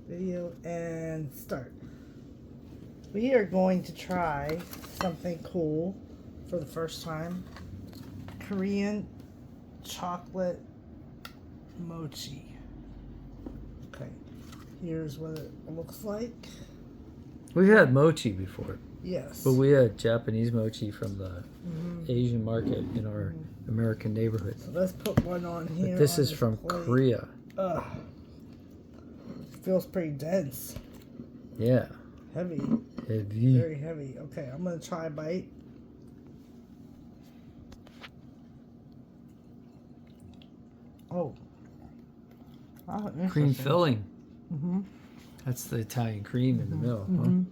Video and start. We are going to try something cool for the first time. Korean chocolate mochi. Okay, here's what it looks like. We've had mochi before. Yes. But we had Japanese mochi from the Asian market in our American neighborhood. So let's put one on here. But this is from plate. Korea. Ugh. Feels pretty dense. Yeah. Heavy. Heavy. Very heavy. Okay, I'm going to try a bite. Oh. Oh, Cream filling. Mm-hmm. That's the Italian cream in the middle. Huh?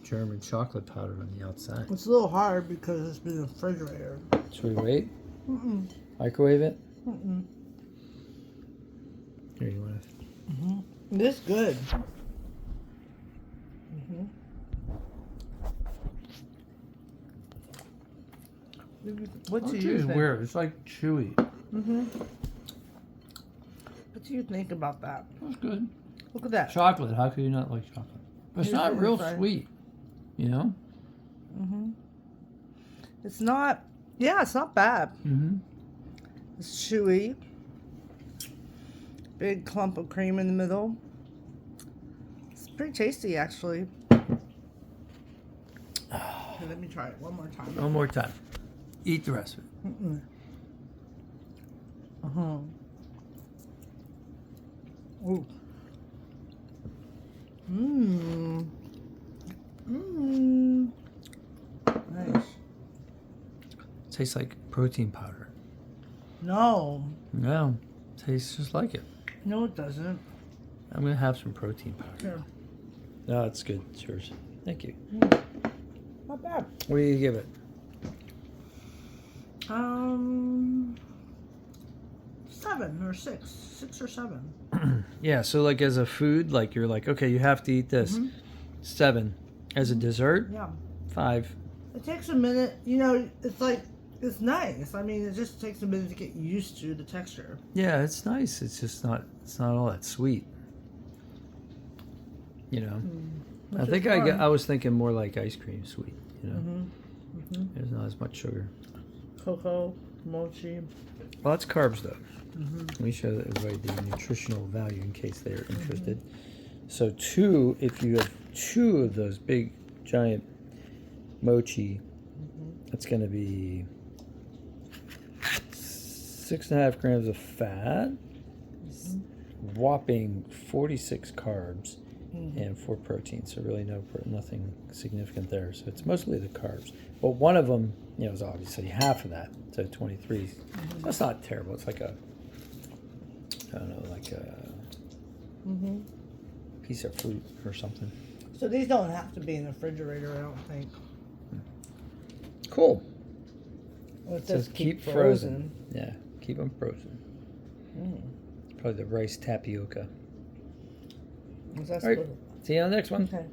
German chocolate powder on the outside. It's a little hard because it's been in the refrigerator. Should we wait? Mm-mm. Microwave it? Mm-mm. Here, you want to... This is good. What do you think? weird. It's like chewy. What do you think about that? That's good. Look at that. Chocolate. How could you not like chocolate? But it's not real sweet. You know? It's not. Yeah, it's not bad. It's chewy. Big clump of cream in the middle. It's pretty tasty, actually. Here, let me try it one more time. One more time. Eat the rest of it. Ooh. Nice. Tastes like protein powder. No. No. Tastes just like it. No, it doesn't. I'm going to have some protein powder. Here. No, it's good. It's yours. Thank you. Not bad. What do you give it? 7 or 6. 6 or 7. Yeah, so like as a food, like you're like, okay, you have to eat this. 7. As a dessert, Yeah. 5. It takes a minute. You know, it's like, it's nice. I mean, it just takes a minute to get used to the texture. Yeah, it's nice. It's just not, it's not all that sweet. You know? I think I was thinking more like ice cream sweet, you know? There's not as much sugar. Cocoa, mochi. Well, that's carbs though. Let me show everybody the nutritional value in case they're interested. So if you have 2 of those big giant mochi, that's going to be 6.5 grams of fat, whopping 46 carbs, and 4 proteins. So really nothing significant there. So it's mostly the carbs. But one of them, you know, is obviously half of that, so 23. That's not terrible. It's like a, I don't know, like a piece of fruit or something. So these don't have to be in the refrigerator, I don't think. Cool. Well, it says says keep frozen. Yeah, keep them frozen. Probably the rice tapioca. Is that All right, see you on the next one. Okay.